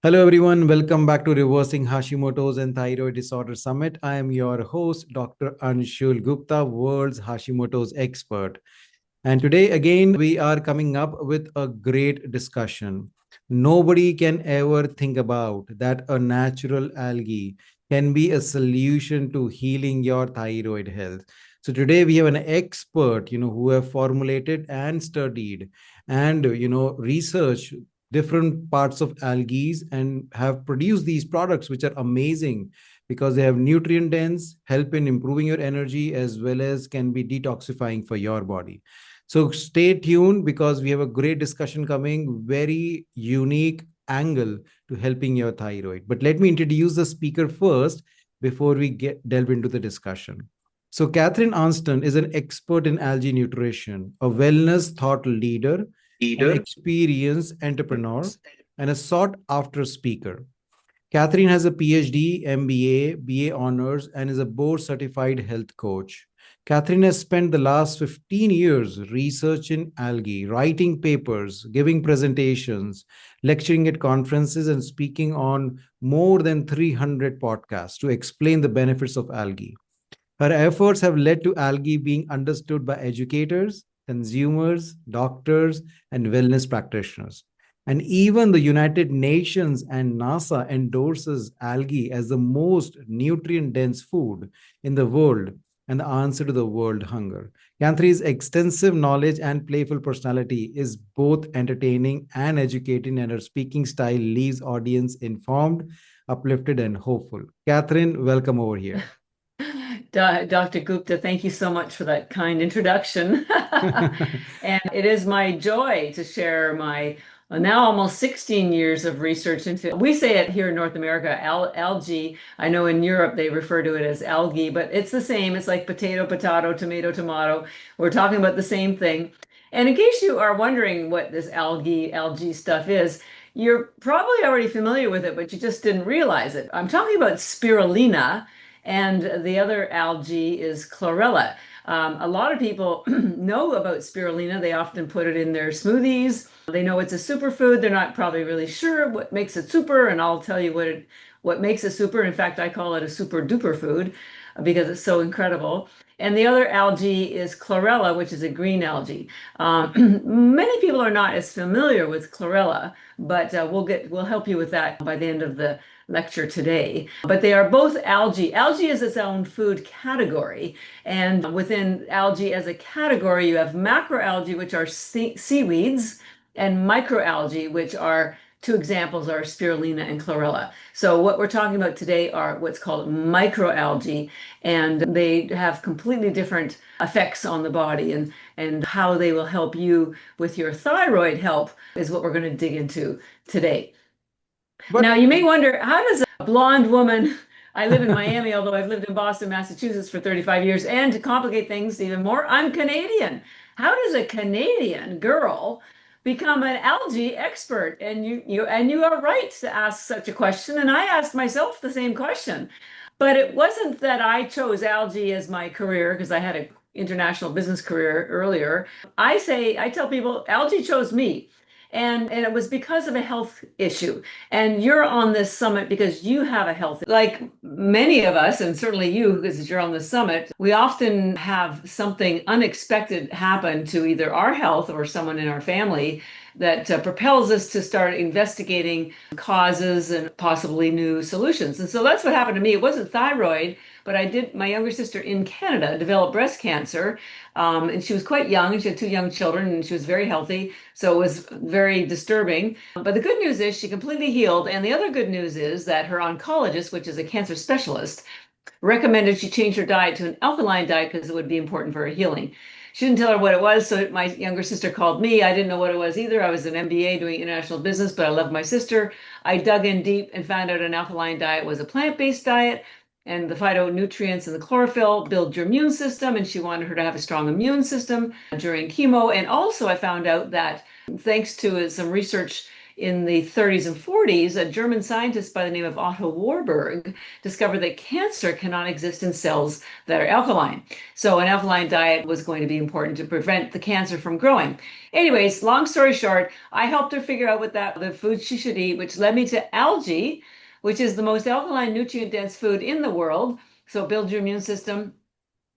Hello, everyone. Welcome back to Reversing Hashimoto's and Thyroid Disorder Summit. I am your host, Dr. Anshul Gupta, world's Hashimoto's expert. And today, again, we are coming up with a great discussion. Nobody can ever think about that a natural algae can be a solution to healing your thyroid health. So today we have an expert, who have formulated and studied and, researched different parts of algae and have produced these products which are amazing because they have nutrient dense, help in improving your energy as well as can be detoxifying for your body. So stay tuned because we have a great discussion coming, very unique angle to helping your thyroid. But let me introduce the speaker first before we get delve into the discussion. So Catharine Arnston is an expert in algae nutrition, a wellness thought leader, an Leader. experienced entrepreneur, and a sought after speaker. Catherine has a PhD, MBA, BA honors, and is a board certified health coach. Catherine has spent the last 15 years researching algae, writing papers, giving presentations, lecturing at conferences, and speaking on more than 300 podcasts to explain the benefits of algae. Her efforts have led to algae being understood by educators, consumers, doctors, and wellness practitioners. And even the United Nations and NASA endorses algae as the most nutrient dense food in the world and the answer to the world hunger. Canthry's extensive knowledge and playful personality is both entertaining and educating, and her speaking style leaves audience informed, uplifted, and hopeful. Catherine, welcome over here. Dr. Gupta, thank you so much for that kind introduction. And it is my joy to share my now almost 16 years of research into, we say it here in North America, algae. I know in Europe they refer to it as algae, but it's the same. It's like potato, potato, tomato, tomato. We're talking about the same thing. And in case you are wondering what this algae stuff is, you're probably already familiar with it, but you just didn't realize it. I'm talking about spirulina. And the other algae is chlorella. A lot of people know about spirulina. They often put it in their smoothies. They know it's a superfood. They're not probably really sure what makes it super, and I'll tell you what makes it super. In fact, I call it a super duper food because it's so incredible. And the other algae is chlorella, which is a green algae. Many people are not as familiar with chlorella, but we'll help you with that by the end of the lecture today. But they are both algae. Algae is its own food category. And within algae as a category, you have macroalgae, which are seaweeds, and microalgae, which are two examples are spirulina and chlorella. So what we're talking about today are what's called microalgae, and they have completely different effects on the body, and how they will help you with your thyroid health is what we're going to dig into today. Now, But you may wonder, how does a blonde woman, I live in Miami, although I've lived in Boston, Massachusetts for 35 years, and to complicate things even more, I'm Canadian. How does a Canadian girl become an algae expert? And you are right to ask such a question, and I asked myself the same question. But it wasn't that I chose algae as my career because I had an international business career earlier. I tell people algae chose me. And it was because of a health issue. And you're on this summit because you have a health, like many of us, and certainly you, because you're on the summit, we often have something unexpected happen to either our health or someone in our family that propels us to start investigating causes and possibly new solutions. And so that's what happened to me. It wasn't thyroid, but my younger sister in Canada developed breast cancer. And she was quite young, and she had two young children, and she was very healthy. So it was very disturbing. But the good news is she completely healed. And the other good news is that her oncologist, which is a cancer specialist, recommended she change her diet to an alkaline diet because it would be important for her healing. She didn't tell her what it was, so my younger sister called me. I didn't know what it was either. I was an MBA doing international business, but I loved my sister. I dug in deep and found out an alkaline diet was a plant-based diet, and the phytonutrients and the chlorophyll build your immune system, and she wanted her to have a strong immune system during chemo. And also I found out that thanks to some research in the 30s and 40s, a German scientist by the name of Otto Warburg discovered that cancer cannot exist in cells that are alkaline. So an alkaline diet was going to be important to prevent the cancer from growing. Anyways, long story short, I helped her figure out the food she should eat, which led me to algae, which is the most alkaline, nutrient-dense food in the world. So it builds your immune system.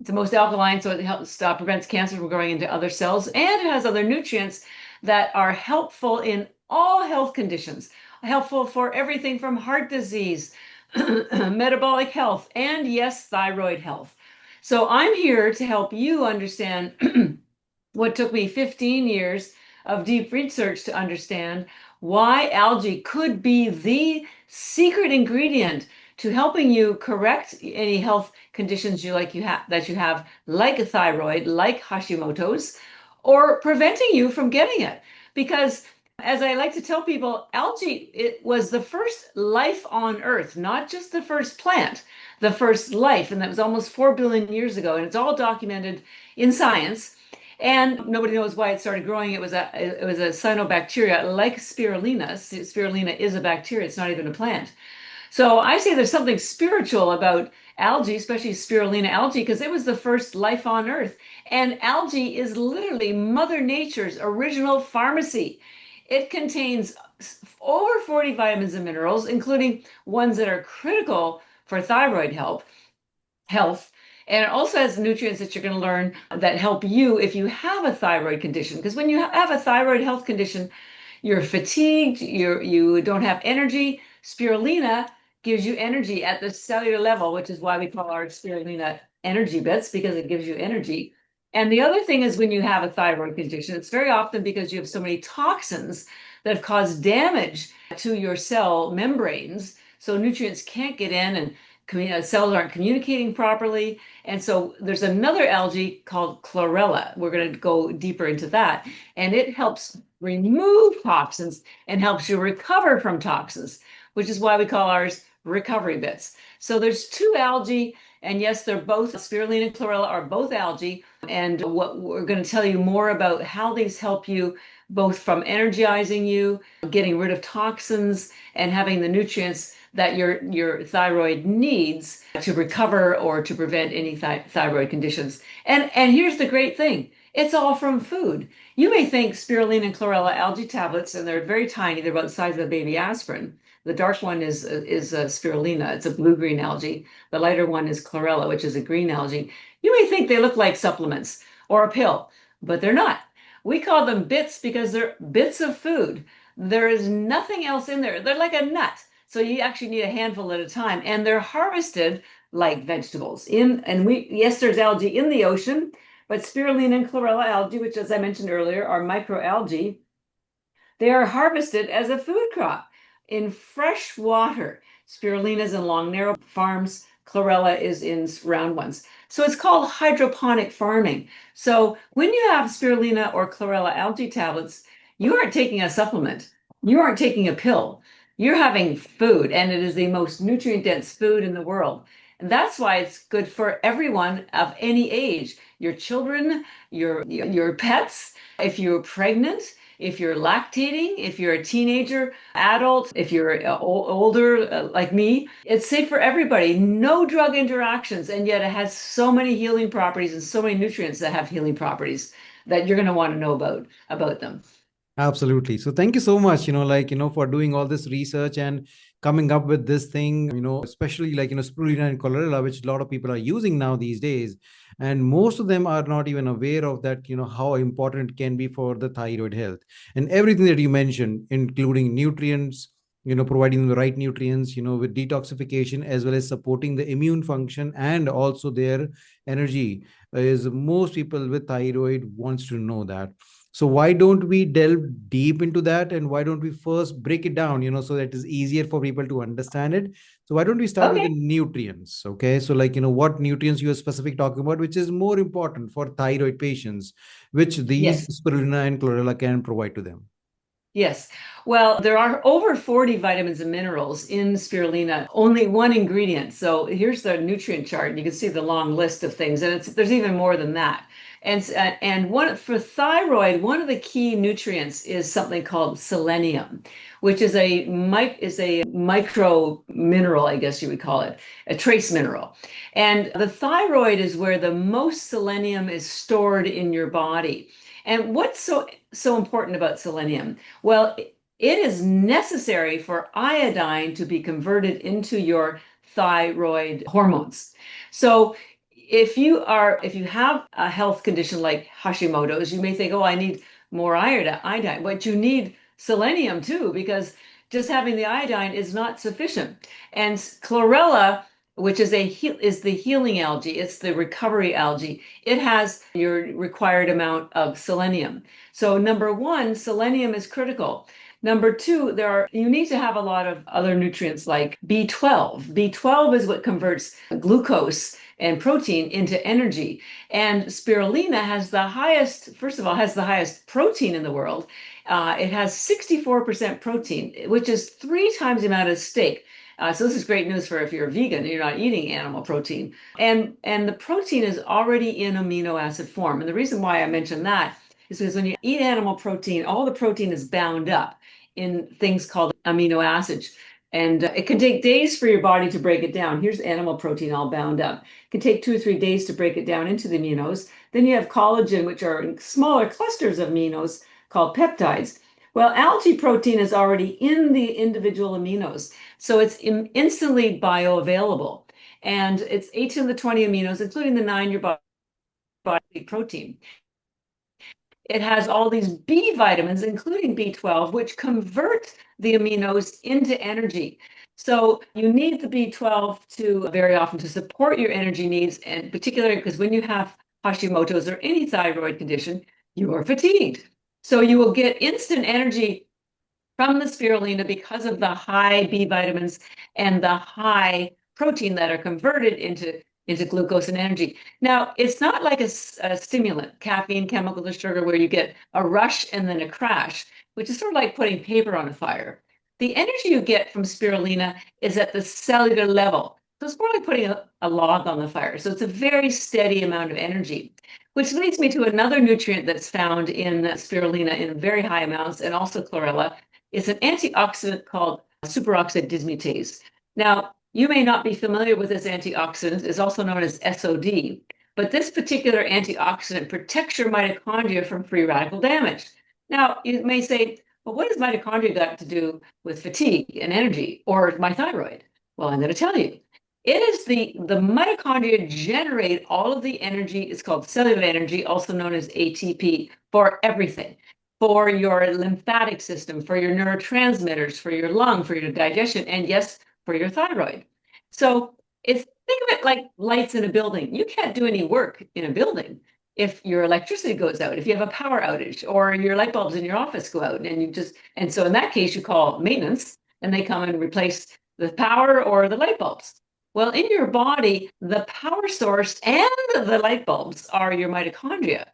It's the most alkaline, so it helps prevents cancer from growing into other cells, and it has other nutrients that are helpful in all health conditions, helpful for everything from heart disease, metabolic health, and yes, thyroid health. So I'm here to help you understand what took me 15 years of deep research to understand why algae could be the secret ingredient to helping you correct any health conditions that you have, like a thyroid, like Hashimoto's, or preventing you from getting it. Because as I like to tell people, algae, it was the first life on Earth, not just the first plant, the first life, and that was almost 4 billion years ago, and it's all documented in science. And nobody knows why it started growing. It was a cyanobacteria like spirulina. Spirulina is a bacteria. It's not even a plant. So I say there's something spiritual about algae, especially spirulina algae, because it was the first life on Earth. And algae is literally Mother Nature's original pharmacy. It contains over 40 vitamins and minerals, including ones that are critical for thyroid health. And it also has nutrients that you're going to learn that help you if you have a thyroid condition. Because when you have a thyroid health condition, you're fatigued, you don't have energy. Spirulina gives you energy at the cellular level, which is why we call our spirulina ENERGYbits, because it gives you energy. And the other thing is when you have a thyroid condition, it's very often because you have so many toxins that have caused damage to your cell membranes. So nutrients can't get in and cells aren't communicating properly. And so there's another algae called chlorella. We're going to go deeper into that. And it helps remove toxins and helps you recover from toxins, which is why we call ours recovery bits. So there's two algae, and yes, they're both spirulina and chlorella are both algae. And what we're going to tell you more about how these help you both from energizing you, getting rid of toxins, and having the nutrients that your thyroid needs to recover or to prevent any thyroid conditions. And here's the great thing. It's all from food. You may think spirulina and chlorella algae tablets, and they're very tiny. They're about the size of a baby aspirin. The dark one is spirulina. It's a blue-green algae. The lighter one is chlorella, which is a green algae. You may think they look like supplements or a pill, but they're not. We call them bits because they're bits of food. There is nothing else in there. They're like a nut. So you actually need a handful at a time, and they're harvested like vegetables. Yes, there's algae in the ocean, but spirulina and chlorella algae, which as I mentioned earlier are microalgae, they are harvested as a food crop in fresh water. Spirulina is in long, narrow farms. Chlorella is in round ones. So it's called hydroponic farming. So when you have spirulina or chlorella algae tablets, you aren't taking a supplement. You aren't taking a pill. You're having food, and it is the most nutrient-dense food in the world. And that's why it's good for everyone of any age. Your children, your pets, if you're pregnant, if you're lactating, if you're a teenager, adult, if you're older like me, it's safe for everybody. No drug interactions, and yet it has so many healing properties and so many nutrients that have healing properties that you're going to want to know about them. Absolutely. So thank you so much, for doing all this research and coming up with this thing, especially spirulina and chlorella, which a lot of people are using now these days. And most of them are not even aware of that, how important it can be for the thyroid health. And everything that you mentioned, including nutrients, providing them the right nutrients, with detoxification, as well as supporting the immune function and also their energy, is most people with thyroid wants to know that. So why don't we delve deep into that, and why don't we first break it down, so that it's easier for people to understand it. So why don't we start with the nutrients? Okay. So what nutrients you are specifically talking about, which is more important for thyroid patients, which these spirulina and chlorella can provide to them. Yes. Well, there are over 40 vitamins and minerals in spirulina, only one ingredient. So here's the nutrient chart. You can see the long list of things, and there's even more than that. And one for thyroid, one of the key nutrients is something called selenium, which is a micro mineral, I guess you would call it, a trace mineral. And the thyroid is where the most selenium is stored in your body. And what's so important about selenium? Well, it is necessary for iodine to be converted into your thyroid hormones. So if you have a health condition like Hashimoto's, you may think, oh, I need more iodine. But you need selenium too, because just having the iodine is not sufficient. And chlorella, which is the healing algae, it's the recovery algae. It has your required amount of selenium. So number one, selenium is critical. Number two, you need to have a lot of other nutrients like B12. B12 is what converts glucose and protein into energy. And spirulina has the highest, first of all, has the highest protein in the world. It has 64% protein, which is 3 times the amount of steak. So this is great news for if you're a vegan and you're not eating animal protein. And the protein is already in amino acid form. And the reason why I mention that is because when you eat animal protein, all the protein is bound up in things called amino acids. And it can take days for your body to break it down. Here's animal protein all bound up. It can take 2 or 3 days to break it down into the aminos. Then you have collagen, which are smaller clusters of aminos called peptides. Well, algae protein is already in the individual aminos, so it's instantly bioavailable. And it's 18 of the 20 aminos, including the 9 your body protein. It has all these B vitamins, including B12, which convert the aminos into energy. So you need the B12 to very often to support your energy needs, and particularly because when you have Hashimoto's or any thyroid condition, you are fatigued. So you will get instant energy from the spirulina because of the high B vitamins and the high protein that are converted into glucose and energy. Now, it's not like a stimulant, caffeine, chemical, or sugar, where you get a rush and then a crash, which is sort of like putting paper on a fire. The energy you get from spirulina is at the cellular level. So it's more like putting a log on the fire. So it's a very steady amount of energy, which leads me to another nutrient that's found in spirulina in very high amounts, and also chlorella. It's an antioxidant called superoxide dismutase. Now, you may not be familiar with this antioxidant. It's also known as SOD, but this particular antioxidant protects your mitochondria from free radical damage. Now, you may say, well, what has mitochondria got to do with fatigue and energy or my thyroid? Well, I'm going to tell you. It is the mitochondria generate all of the energy. It's called cellular energy, also known as ATP, for everything. For your lymphatic system, for your neurotransmitters, for your lung, for your digestion, and yes, for your thyroid. So think of it like lights in a building. You can't do any work in a building if your electricity goes out, if you have a power outage, or your light bulbs in your office go out, and so in that case you call maintenance and they come and replace the power or the light bulbs. Well, in your body, the power source and the light bulbs are your mitochondria.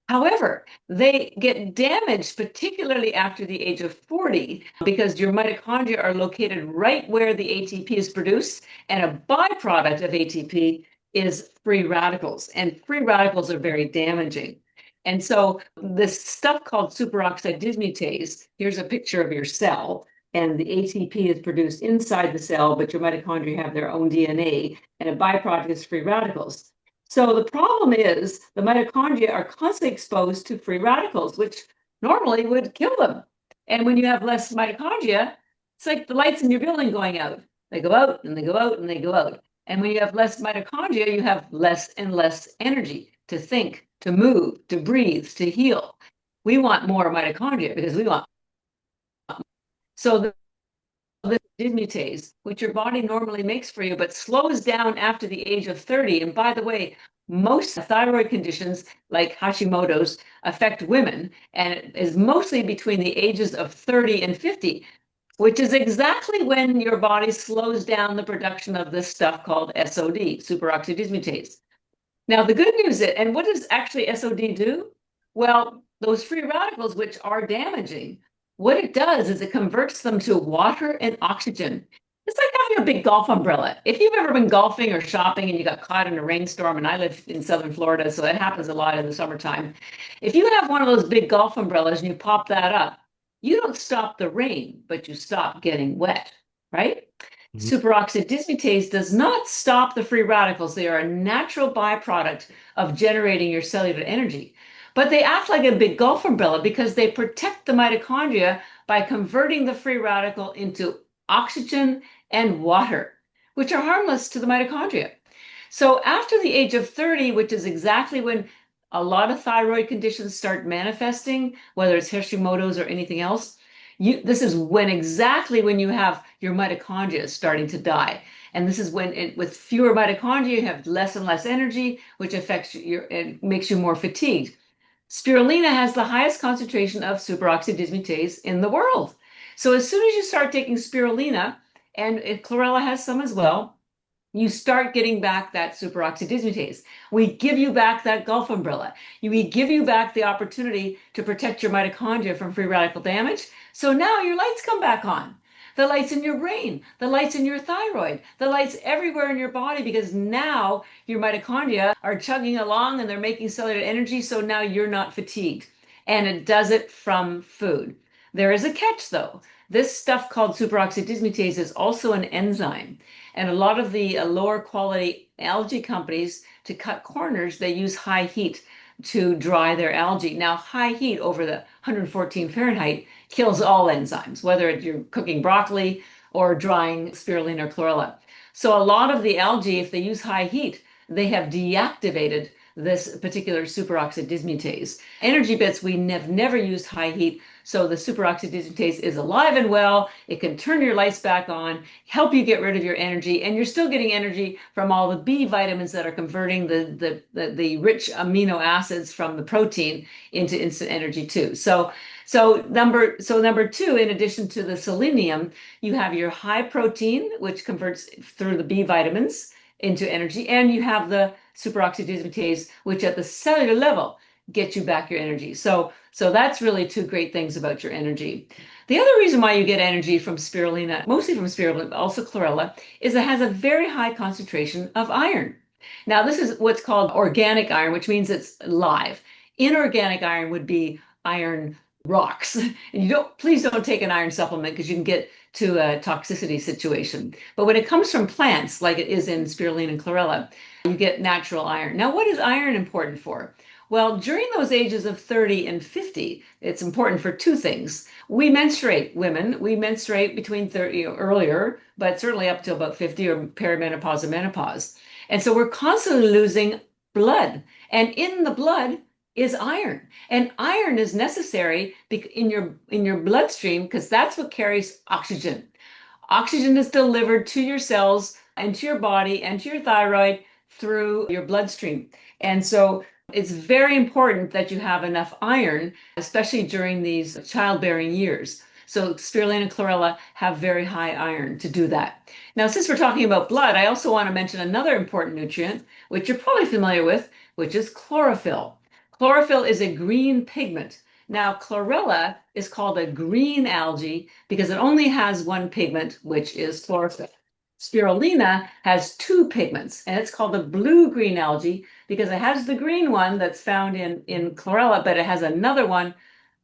However, they get damaged, particularly after the age of 40, because your mitochondria are located right where the ATP is produced, and a byproduct of ATP is free radicals, and free radicals are very damaging. And so this stuff called superoxide dismutase, here's a picture of your cell, and the ATP is produced inside the cell, but your mitochondria have their own DNA, and a byproduct is free radicals. So the problem is the mitochondria are constantly exposed to free radicals, which normally would kill them. And when you have less mitochondria, it's like the lights in your building going out. They go out and they go out and they go out. And when you have less mitochondria, you have less and less energy to think, to move, to breathe, to heal. We want more mitochondria because we want. So the dismutase, which your body normally makes for you, but slows down after the age of 30. And by the way, most thyroid conditions like Hashimoto's affect women, and it is mostly between the ages of 30 and 50, which is exactly when your body slows down the production of this stuff called SOD, superoxide dismutase. Now, the good news is, and what does actually SOD do? Well, those free radicals, which are damaging, what it does is it converts them to water and oxygen. It's like having a big golf umbrella. If you've ever been golfing or shopping and you got caught in a rainstorm, and I live in Southern Florida, so that happens a lot in the summertime. If you have one of those big golf umbrellas and you pop that up, you don't stop the rain, but you stop getting wet, right? Mhm. Superoxide dismutase does not stop the free radicals. They are a natural byproduct of generating your cellular energy. But they act like a big golf umbrella because they protect the mitochondria by converting the free radical into oxygen and water, which are harmless to the mitochondria. So after the age of 30, which is exactly when a lot of thyroid conditions start manifesting, whether it's Hashimoto's or anything else, this is exactly when you have your mitochondria starting to die. And this is when with fewer mitochondria, you have less and less energy, which affects it makes you more fatigued. Spirulina has the highest concentration of superoxide dismutase in the world. So as soon as you start taking spirulina, and chlorella has some as well, you start getting back that superoxide dismutase. We give you back that Gulf umbrella. We give you back the opportunity to protect your mitochondria from free radical damage. So now your lights come back on. The lights in your brain, the lights in your thyroid, the lights everywhere in your body, because now your mitochondria are chugging along and they're making cellular energy. So now you're not fatigued. And it does it from food. There is a catch though. This stuff called superoxide dismutase is also an enzyme. And a lot of the lower quality algae companies, to cut corners, they use high heat to dry their algae. Now, high heat over the 114 Fahrenheit kills all enzymes, whether you're cooking broccoli or drying spirulina or chlorella. So a lot of the algae, if they use high heat, they have deactivated this particular superoxide dismutase. ENERGYbits, we have never used high heat, so the superoxide dismutase is alive and well. It can turn your lights back on, help you get rid of your energy, and you're still getting energy from all the B vitamins that are converting the rich amino acids from the protein into instant energy too. So number two, in addition to the selenium, you have your high protein, which converts through the B vitamins into energy, and you have the superoxide dismutase, which at the cellular level gets you back your energy. So that's really two great things about your energy. The other reason why you get energy from spirulina, mostly from spirulina, but also chlorella, is it has a very high concentration of iron. Now, this is what's called organic iron, which means it's live. Inorganic iron would be iron rocks. And please don't take an iron supplement because you can get to a toxicity situation. But when it comes from plants, like it is in spirulina and chlorella, you get natural iron. Now, what is iron important for? Well, during those ages of 30 and 50, it's important for two things. We menstruate, women. We menstruate between 30 earlier, but certainly up to about 50 or perimenopause and menopause. And so we're constantly losing blood. And in the blood is iron. And iron is necessary in your bloodstream because that's what carries oxygen. Oxygen is delivered to your cells and to your body and to your thyroid through your bloodstream. And so it's very important that you have enough iron, especially during these childbearing years. So spirulina and chlorella have very high iron to do that. Now, since we're talking about blood, I also want to mention another important nutrient, which you're probably familiar with, which is chlorophyll. Chlorophyll is a green pigment. Now, chlorella is called a green algae because it only has one pigment, which is chlorophyll. Spirulina has two pigments, and it's called a blue-green algae because it has the green one that's found in chlorella, but it has another one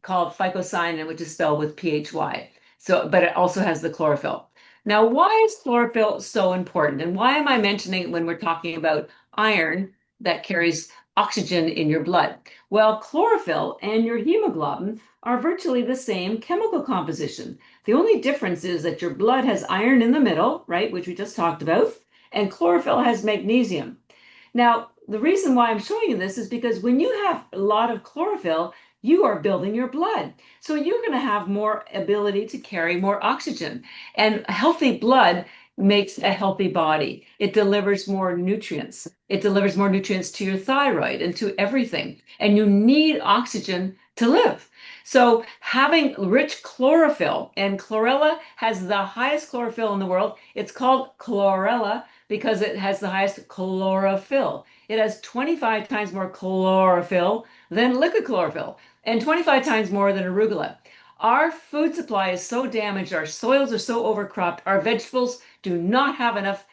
called phycocyanin, which is spelled with PHY. So, but it also has the chlorophyll. Now, why is chlorophyll so important? And why am I mentioning it when we're talking about iron that carries oxygen in your blood? Well, chlorophyll and your hemoglobin are virtually the same chemical composition. The only difference is that your blood has iron in the middle, right, which we just talked about, and chlorophyll has magnesium. Now, the reason why I'm showing you this is because when you have a lot of chlorophyll, you are building your blood. So you're going to have more ability to carry more oxygen. And healthy blood makes a healthy body. It delivers more nutrients. It delivers more nutrients to your thyroid and to everything. And you need oxygen to live. So having rich chlorophyll, and chlorella has the highest chlorophyll in the world. It's called chlorella because it has the highest chlorophyll. It has 25 times more chlorophyll than liquid chlorophyll and 25 times more than arugula. Our food supply is so damaged, our soils are so overcropped, our vegetables do not have enough,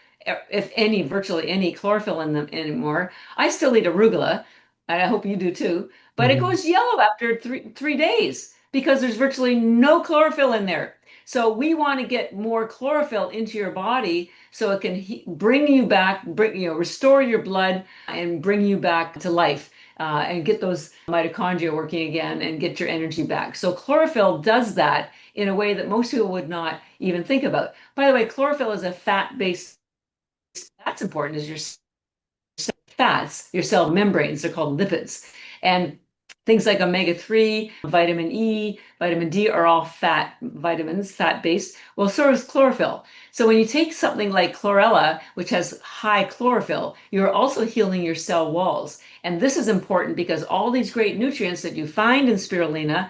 if any, virtually any chlorophyll in them anymore. I still eat arugula, and I hope you do too, but it Mhm. goes yellow after three days because there's virtually no chlorophyll in there. So we want to get more chlorophyll into your body so it can bring you back, restore your blood and bring you back to life. And get those mitochondria working again and get your energy back. So chlorophyll does that in a way that most people would not even think about. By the way, chlorophyll is a fat-based. That's important. Is your fats, your cell membranes. They're called lipids, and things like omega-3, vitamin E, vitamin D are all fat vitamins, fat-based. Well, so is chlorophyll. So when you take something like chlorella, which has high chlorophyll, you're also healing your cell walls. And this is important because all these great nutrients that you find in spirulina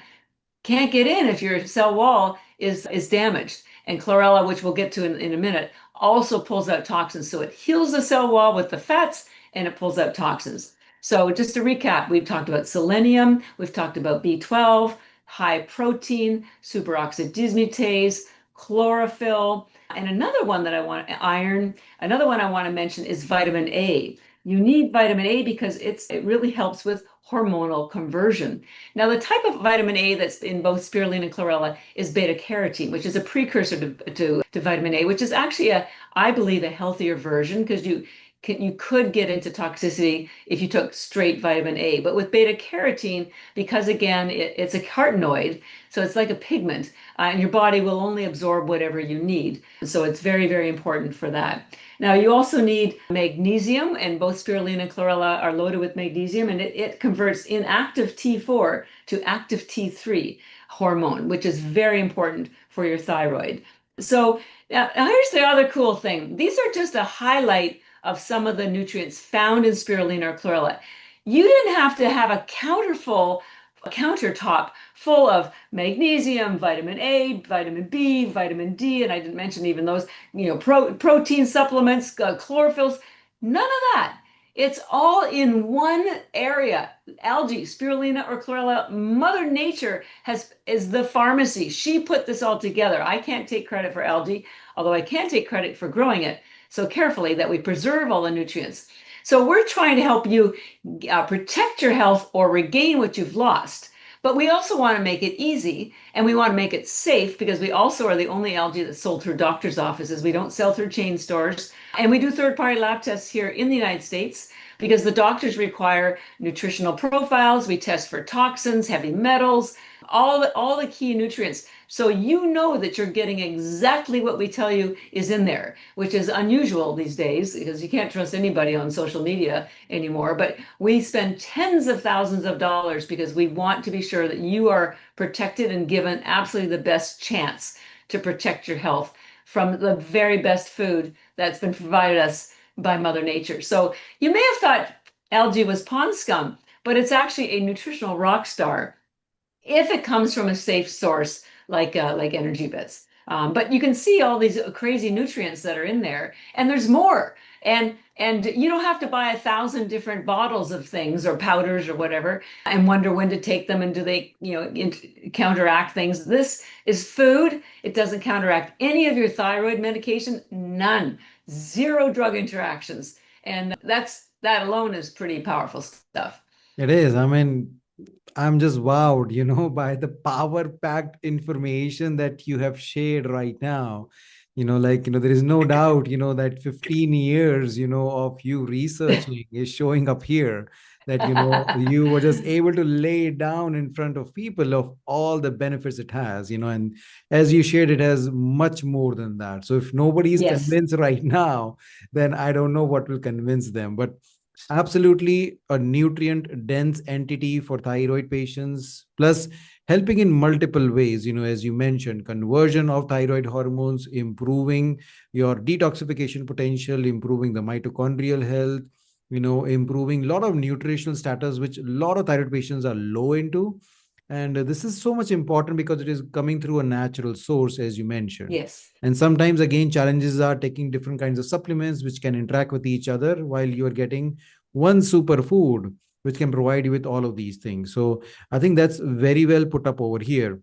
can't get in if your cell wall is damaged. And chlorella, which we'll get to in a minute, also pulls out toxins. So it heals the cell wall with the fats and it pulls out toxins. So just to recap, we've talked about selenium, we've talked about B12, high protein, superoxide dismutase, chlorophyll, and another one that I want, iron. Another one I want to mention is vitamin A. You need vitamin A because it really helps with hormonal conversion. Now, the type of vitamin A that's in both spirulina and chlorella is beta carotene, which is a precursor to vitamin A, which is actually I believe, a healthier version because you could get into toxicity if you took straight vitamin A. But with beta carotene, because again, it's a carotenoid, so it's like a pigment, and your body will only absorb whatever you need. So it's very, very important for that. Now, you also need magnesium, and both spirulina and chlorella are loaded with magnesium, and it converts inactive T4 to active T3 hormone, which is very important for your thyroid. So, now here's the other cool thing. These are just a highlight of some of the nutrients found in spirulina or chlorella. You didn't have to have a countertop full of magnesium, vitamin A, vitamin B, vitamin D, and I didn't mention even those, protein supplements, chlorophylls, none of that. It's all in one area. Algae, spirulina or chlorella, Mother Nature is the pharmacy. She put this all together. I can't take credit for algae, although I can take credit for growing it so carefully that we preserve all the nutrients. So we're trying to help you protect your health or regain what you've lost. But we also want to make it easy and we want to make it safe because we also are the only algae that's sold through doctors' offices. We don't sell through chain stores. And we do third-party lab tests here in the United States because the doctors require nutritional profiles. We test for toxins, heavy metals, all the key nutrients. So you know that you're getting exactly what we tell you is in there, which is unusual these days because you can't trust anybody on social media anymore. But we spend tens of thousands of dollars because we want to be sure that you are protected and given absolutely the best chance to protect your health from the very best food that's been provided us by Mother Nature. So you may have thought algae was pond scum, but it's actually a nutritional rock star if it comes from a safe source like ENERGYbits. But you can see all these crazy nutrients that are in there, and there's more. And you don't have to buy 1,000 different bottles of things or powders or whatever and wonder when to take them and do they, counteract things. This is food. It doesn't counteract any of your thyroid medication, none, zero drug interactions. And that alone is pretty powerful stuff. It is. I mean, I'm just wowed, by the power packed information that you have shared right now. There is no doubt, that 15 years, of you researching is showing up here. That, you were just able to lay down in front of people of all the benefits it has, and as you shared, it has much more than that. So if nobody is Yes. convinced right now, then I don't know what will convince them. But absolutely a nutrient dense entity for thyroid patients, plus helping in multiple ways, as you mentioned, conversion of thyroid hormones, improving your detoxification potential, improving the mitochondrial health, improving a lot of nutritional status which a lot of thyroid patients are low into. And this is so much important because it is coming through a natural source, as you mentioned. Yes. And sometimes, again, challenges are taking different kinds of supplements which can interact with each other while you are getting one superfood which can provide you with all of these things. So I think that's very well put up over here.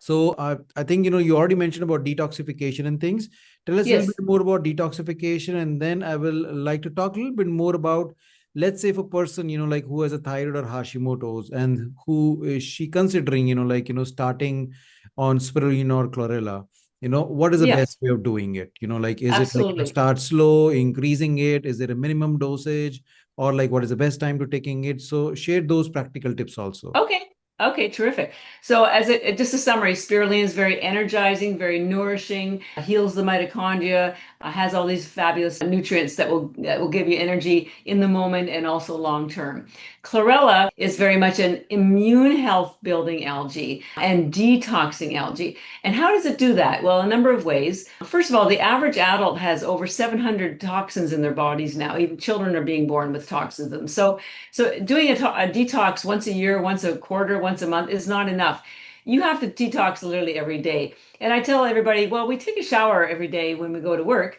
So I think, you already mentioned about detoxification and things. Tell us a little Yes. bit more about detoxification, and then I will like to talk a little bit more about, let's say, if a person, like who has a thyroid or Hashimoto's, and who is she considering, starting on spirulina or chlorella. What is the Yeah, best way of doing it? Like, is it like, absolutely. start slow, increasing it? Is there a minimum dosage? Or like, what is the best time to taking it? So share those practical tips also. Okay. Okay, terrific. So just a summary, spirulina is very energizing, very nourishing, heals the mitochondria, has all these fabulous nutrients that will give you energy in the moment and also long term. Chlorella is very much an immune health building algae and detoxing algae. And how does it do that? Well, a number of ways. First of all, the average adult has over 700 toxins in their bodies now. Even children are being born with toxins in them. So doing a detox once a year, once a quarter, once a month is not enough. You have to detox literally every day. And I tell everybody, well, we take a shower every day when we go to work.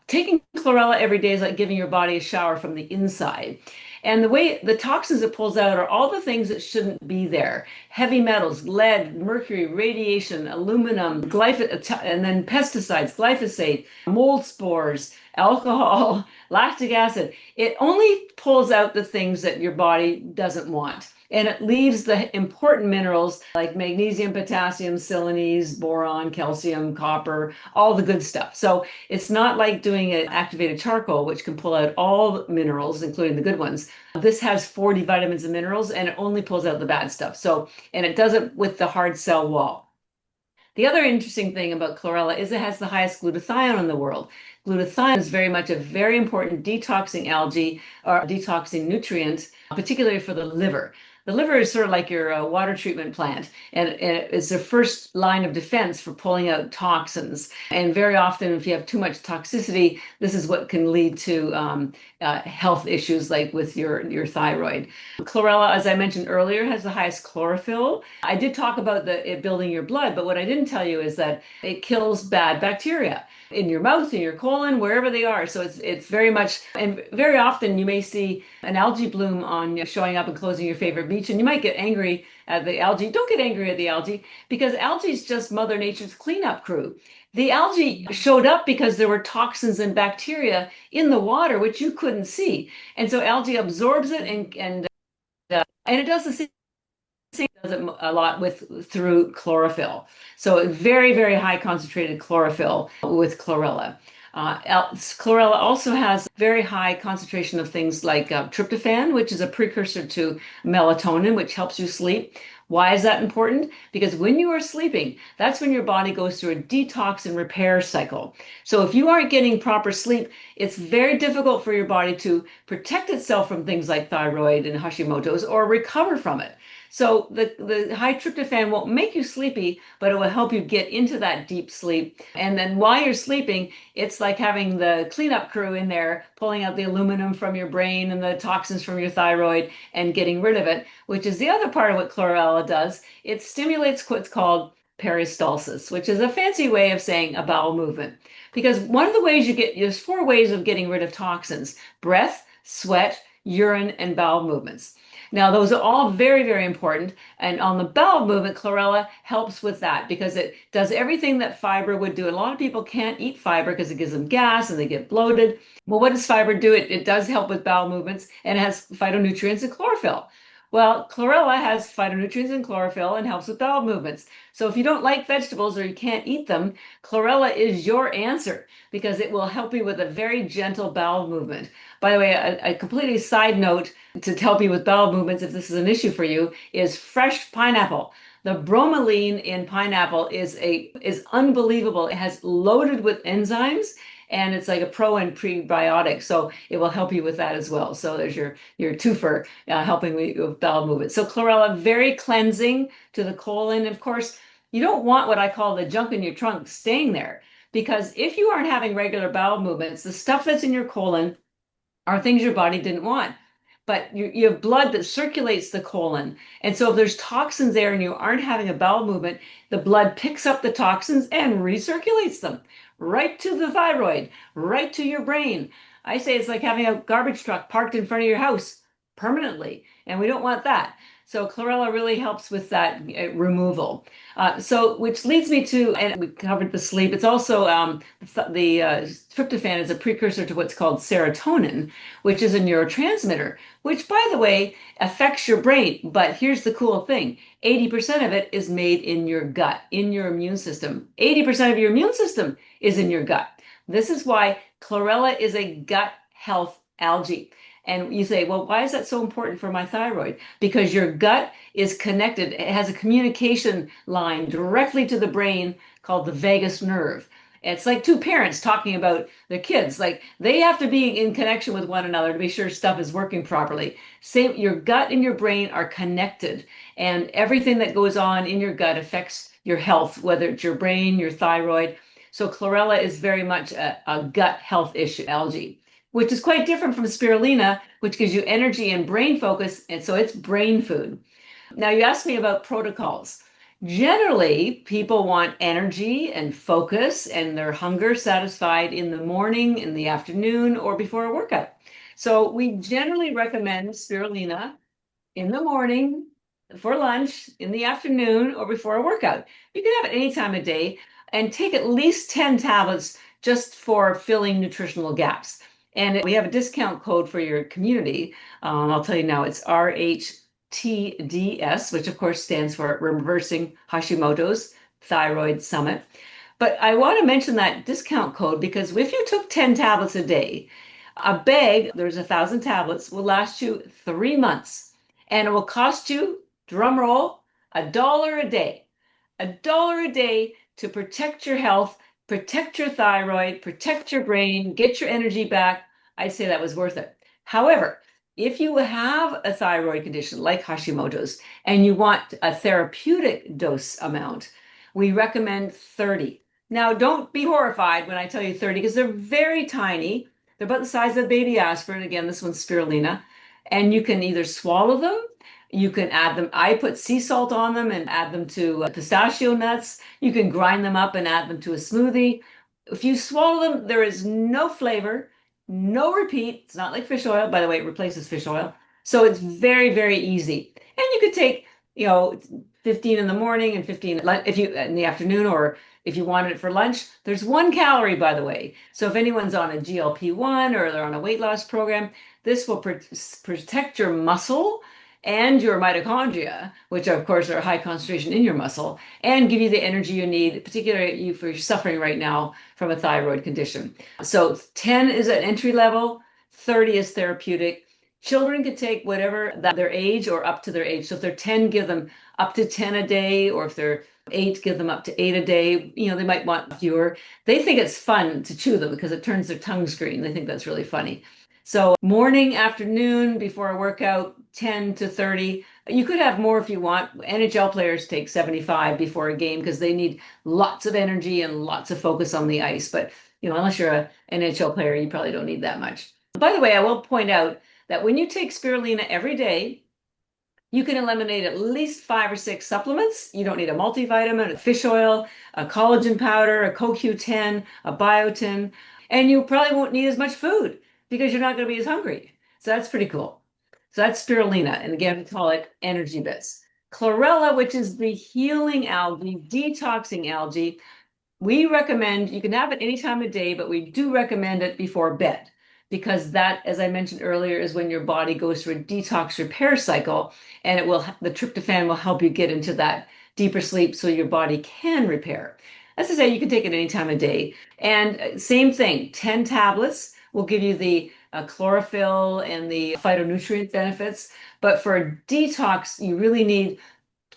Taking chlorella every day is like giving your body a shower from the inside. And the way the toxins it pulls out are all the things that shouldn't be there. Heavy metals, lead, mercury, radiation, aluminum, and then pesticides, glyphosate, mold spores, alcohol, lactic acid. It only pulls out the things that your body doesn't want. And it leaves the important minerals like magnesium, potassium, selenium, boron, calcium, copper, all the good stuff. So it's not like doing an activated charcoal, which can pull out all minerals, including the good ones. This has 40 vitamins and minerals, and it only pulls out the bad stuff. And it does it with the hard cell wall. The other interesting thing about chlorella is it has the highest glutathione in the world. Glutathione is very much a very important detoxing algae or detoxing nutrient, particularly for the liver. The liver is sort of like your water treatment plant, and it's the first line of defense for pulling out toxins. And very often, if you have too much toxicity, this is what can lead to health issues like with your thyroid. Chlorella, as I mentioned earlier, has the highest chlorophyll. I did talk about it building your blood, but what I didn't tell you is that it kills bad bacteria in your mouth, in your colon, wherever they are. So it's very much, and very often you may see an algae bloom on showing up and closing your favorite beach, and you might get angry at the algae. Don't get angry at the algae because algae is just Mother Nature's cleanup crew. The algae showed up because there were toxins and bacteria in the water which you couldn't see, and so algae absorbs it and it does the same thing, does it a lot through chlorophyll. So very, very high concentrated chlorophyll with chlorella. Chlorella also has very high concentration of things like tryptophan, which is a precursor to melatonin, which helps you sleep. Why is that important? Because when you are sleeping, that's when your body goes through a detox and repair cycle. So if you aren't getting proper sleep, it's very difficult for your body to protect itself from things like thyroid and Hashimoto's or recover from it. So the high tryptophan won't make you sleepy, but it will help you get into that deep sleep. And then while you're sleeping, it's like having the cleanup crew in there pulling out the aluminum from your brain and the toxins from your thyroid and getting rid of it, which is the other part of what chlorella does. It stimulates what's called peristalsis, which is a fancy way of saying a bowel movement. Because one of the ways there's four ways of getting rid of toxins: breath, sweat, urine, and bowel movements. Now, those are all very, very important. And on the bowel movement, chlorella helps with that because it does everything that fiber would do. And a lot of people can't eat fiber because it gives them gas and they get bloated. Well, what does fiber do? It does help with bowel movements and it has phytonutrients and chlorophyll. Well, chlorella has phytonutrients and chlorophyll and helps with bowel movements. So if you don't like vegetables or you can't eat them, chlorella is your answer because it will help you with a very gentle bowel movement. By the way, a completely side note to help you with bowel movements, if this is an issue for you, is fresh pineapple. The bromelain in pineapple is unbelievable. It has loaded with enzymes and it's like a pro and prebiotic. So it will help you with that as well. So there's your twofer helping with bowel movement. So chlorella, very cleansing to the colon. Of course, you don't want what I call the junk in your trunk staying there because if you aren't having regular bowel movements, the stuff that's in your colon are things your body didn't want. But you have blood that circulates the colon. And so if there's toxins there and you aren't having a bowel movement, the blood picks up the toxins and recirculates them right to the thyroid, right to your brain. I say it's like having a garbage truck parked in front of your house. permanently, and we don't want that. So chlorella really helps with that removal. Which leads me to, and we covered the sleep. It's also the tryptophan is a precursor to what's called serotonin, which is a neurotransmitter, which, by the way, affects your brain. But here's the cool thing: 80% of it is made in your gut, in your immune system. 80% of your immune system is in your gut. This is why chlorella is a gut health algae. And you say, well, why is that so important for my thyroid? Because your gut is connected. It has a communication line directly to the brain called the vagus nerve. It's like two parents talking about their kids. Like they have to be in connection with one another to be sure stuff is working properly. Same, your gut and your brain are connected, and everything that goes on in your gut affects your health, whether it's your brain, your thyroid. So chlorella is very much a gut health issue algae, which is quite different from spirulina, which gives you energy and brain focus. And so it's brain food. Now, you asked me about protocols. Generally, people want energy and focus and their hunger satisfied in the morning, in the afternoon, or before a workout. So we generally recommend spirulina in the morning, for lunch, in the afternoon, or before a workout. You can have it any time of day and take at least 10 tablets just for filling nutritional gaps. And we have a discount code for your community. I'll tell you now, it's RHTDS, which of course stands for Reversing Hashimoto's Thyroid Summit. But I want to mention that discount code because if you took 10 tablets a day, a bag, there's 1,000 tablets, will last you 3 months. And it will cost you, drum roll, $1 a day. $1 a day to protect your health, protect your thyroid, protect your brain, get your energy back. I'd say that was worth it. However, if you have a thyroid condition like Hashimoto's and you want a therapeutic dose amount, we recommend 30. Now, don't be horrified when I tell you 30 because they're very tiny. They're about the size of baby aspirin. Again, this one's spirulina. And you can either swallow them, you can add them. I put sea salt on them and add them to pistachio nuts. You can grind them up and add them to a smoothie. If you swallow them, there is no flavor, no repeat. It's not like fish oil. By the way, it replaces fish oil. So it's very, very easy. And you could take, 15 in the morning and 15 if you in the afternoon, or if you wanted it for lunch. There's 1 calorie, by the way. So if anyone's on a GLP-1 or they're on a weight loss program, this will protect your muscle and your mitochondria, which of course are high concentration in your muscle, and give you the energy you need, particularly if you're suffering right now from a thyroid condition. So 10 is an entry level, 30 is therapeutic. Children can take whatever that their age or up to their age. So if they're 10, give them up to 10 a day, or if they're 8, give them up to 8 a day. They might want fewer. They think it's fun to chew them because it turns their tongues green. They think that's really funny. So morning, afternoon, before a workout, 10 to 30. You could have more if you want. NHL players take 75 before a game because they need lots of energy and lots of focus on the ice. But, unless you're an NHL player, you probably don't need that much. By the way, I will point out that when you take spirulina every day, you can eliminate at least 5 or 6 supplements. You don't need a multivitamin, a fish oil, a collagen powder, a CoQ10, a biotin, and you probably won't need as much food because you're not going to be as hungry. So that's pretty cool. So that's spirulina, and again, we call it ENERGYbits. Chlorella, which is the healing algae, detoxing algae, we recommend, you can have it any time of day, but we do recommend it before bed because that, as I mentioned earlier, is when your body goes through a detox repair cycle, and the tryptophan will help you get into that deeper sleep so your body can repair. As I say, you can take it any time of day. And same thing, 10 tablets will give you the chlorophyll and the phytonutrient benefits. But for a detox, you really need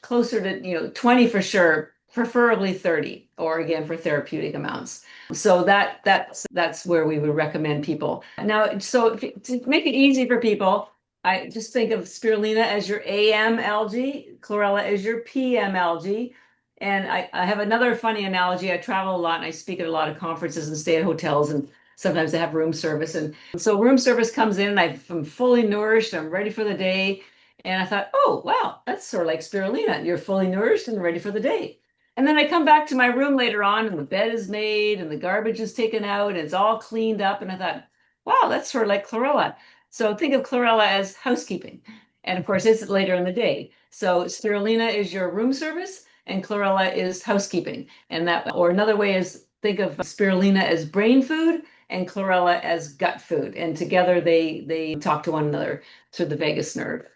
closer to 20 for sure, preferably 30, or again for therapeutic amounts. So that's where we would recommend people. Now, so to make it easy for people, I just think of spirulina as your AM algae, chlorella as your PM algae. And I have another funny analogy. I travel a lot and I speak at a lot of conferences and stay at hotels, and sometimes I have room service. And so room service comes in and I'm fully nourished, I'm ready for the day. And I thought, oh, wow, that's sort of like spirulina. You're fully nourished and ready for the day. And then I come back to my room later on and the bed is made and the garbage is taken out and it's all cleaned up. And I thought, wow, that's sort of like chlorella. So think of chlorella as housekeeping. And of course, it's later in the day. So spirulina is your room service and chlorella is housekeeping. And that, or another way is think of spirulina as brain food and chlorella as gut food. And together they talk to one another through the vagus nerve.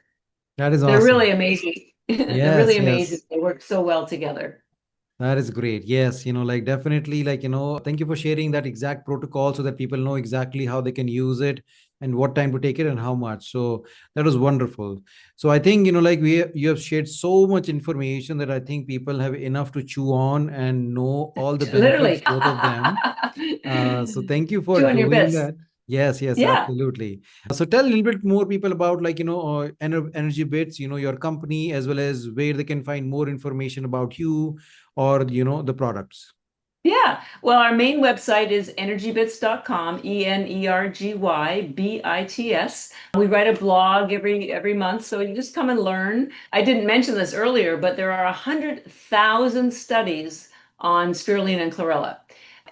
That is They're awesome. really amazing. They're Yes, really amazing. yes. They work so well together. That is great. Yes, like definitely, thank you for sharing that exact protocol so that people know exactly how they can use it and what time to take it and how much. So that was wonderful. So I think, you have shared so much information that I think people have enough to chew on and know all the benefits, Literally. both of them. So thank you for Chew on your doing bits. that. Yes, yes, Yeah. absolutely. So tell a little bit more people about Energy Bits, your company, as well as where they can find more information about you or the products. Yeah. Well, our main website is energybits.com, ENERGYBITS. We write a blog every month, so you just come and learn. I didn't mention this earlier, but there are 100,000 studies on spirulina and chlorella.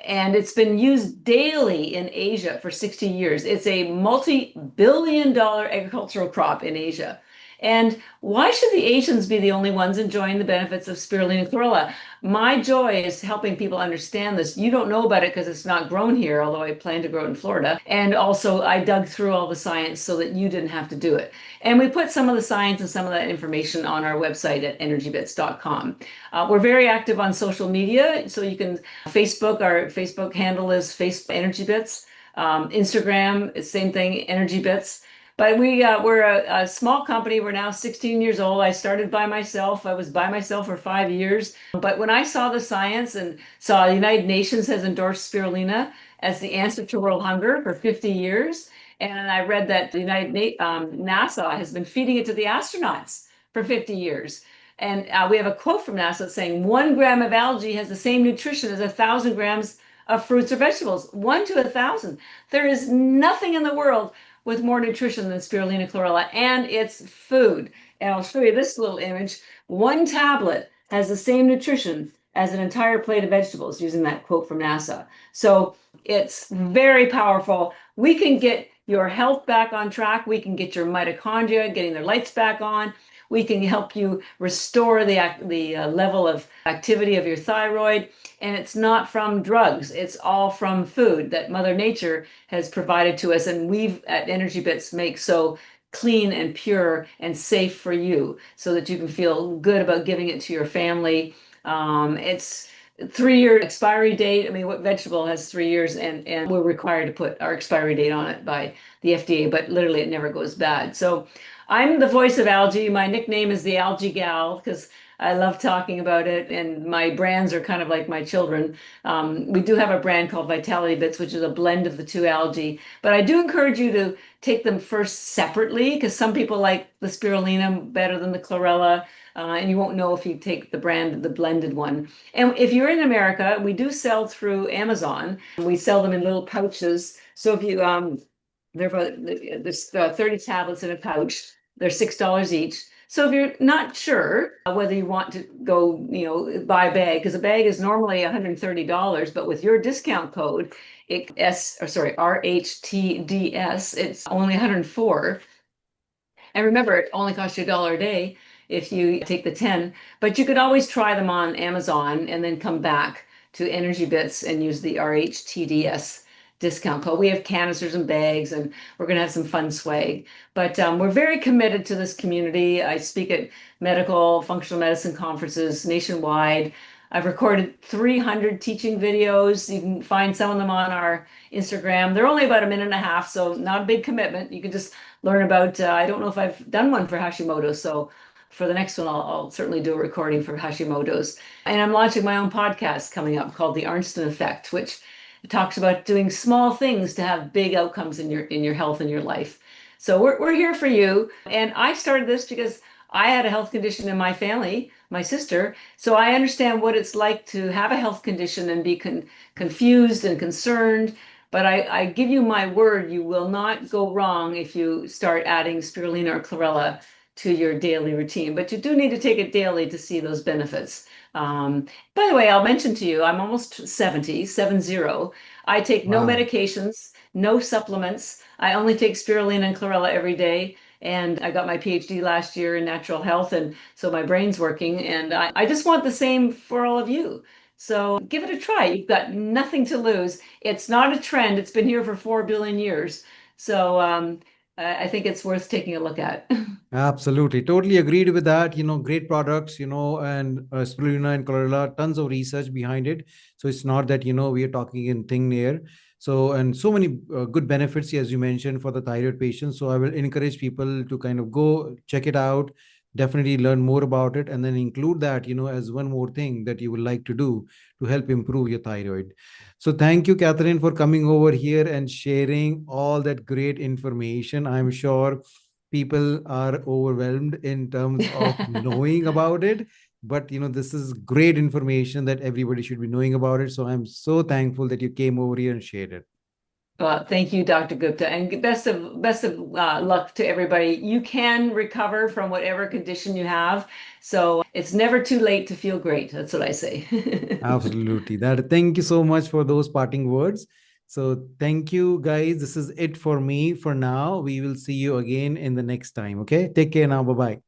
And it's been used daily in Asia for 60 years. It's a multi-billion dollar agricultural crop in Asia. And why should the Asians be the only ones enjoying the benefits of spirulina chlorella? My joy is helping people understand this. You don't know about it because it's not grown here, although I plan to grow it in Florida. And also, I dug through all the science so that you didn't have to do it. And we put some of the science and some of that information on our website at energybits.com. We're very active on social media, so you can Facebook. Our Facebook handle is Facebook Energy Bits. Instagram, same thing, Energy Bits. But we're a small company. We're now 16 years old. I started by myself. I was by myself for 5 years. But when I saw the science and saw the United Nations has endorsed spirulina as the answer to world hunger for 50 years, and I read that the NASA has been feeding it to the astronauts for 50 years. And we have a quote from NASA saying 1 gram of algae has the same nutrition as 1,000 grams of fruits or vegetables, 1 to 1,000. There is nothing in the world with more nutrition than spirulina chlorella, and it's food. And I'll show you this little image. 1 tablet has the same nutrition as an entire plate of vegetables, using that quote from NASA. So it's very powerful. We can get your health back on track. We can get your mitochondria getting their lights back on. We can help you restore the level of activity of your thyroid. And it's not from drugs. It's all from food that Mother Nature has provided to us. And we've at Energy Bits make so clean and pure and safe for you so that you can feel good about giving it to your family. It's 3 year expiry date. I mean, what vegetable has 3 years and we're required to put our expiry date on it by the FDA, but literally it never goes bad. So I'm the voice of algae. My nickname is the Algae Gal because I love talking about it, and my brands are kind of like my children. We do have a brand called Vitality Bits, which is a blend of the two algae. But I do encourage you to take them first separately because some people like the spirulina better than the chlorella, and you won't know if you take the blended one. And if you're in America, we do sell through Amazon. We sell them in little pouches. So if you they're about there's 30 tablets in a pouch. They're $6 each. So if you're not sure whether you want to go, buy a bag, because a bag is normally $130, but with your discount code, RHTDS, it's only 104. And remember, it only costs you $1 a day if you take the 10, but you could always try them on Amazon and then come back to Energy Bits and use the RHTDS discount code. We have canisters and bags, and we're going to have some fun swag. But we're very committed to this community. I speak at medical, functional medicine conferences nationwide. I've recorded 300 teaching videos. You can find some of them on our Instagram. They're only about a minute and a half, so not a big commitment. You can just learn about, I don't know if I've done one for Hashimoto, so for the next one, I'll certainly do a recording for Hashimoto's. And I'm launching my own podcast coming up called The Arnston Effect, which talks about doing small things to have big outcomes in your health and your life. So we're here for you. And I started this because I had a health condition in my family, my sister. So I understand what it's like to have a health condition and be confused and concerned. But I give you my word, you will not go wrong if you start adding spirulina or chlorella to your daily routine, but you do need to take it daily to see those benefits. By the way, I'll mention to you, I'm almost 70. I take no Wow. medications, no supplements. I only take spirulina and chlorella every day. And I got my PhD last year in natural health, and so my brain's working. And I just want the same for all of you. So give it a try. You've got nothing to lose. It's not a trend. It's been here for 4 billion years. So I think it's worth taking a look at. Absolutely. Totally agreed with that. Great products, and Spirulina and Chlorella, tons of research behind it. So it's not that, we are talking in thin air. So, and so many good benefits, as you mentioned, for the thyroid patients. So I will encourage people to kind of go check it out, definitely learn more about it, and then include that, as one more thing that you would like to do to help improve your thyroid. So thank you, Catherine, for coming over here and sharing all that great information. I'm sure people are overwhelmed in terms of knowing about it, but this is great information that everybody should be knowing about it. So I'm so thankful that you came over here and shared it. Well, thank you, Dr. Gupta, and best of luck to everybody. You can recover from whatever condition you have, so it's never too late to feel great. That's what I say. Absolutely. That, thank you so much for those parting words. So thank you, guys. This is it for me for now. We will see you again in the next time. Okay, take care now. Bye bye.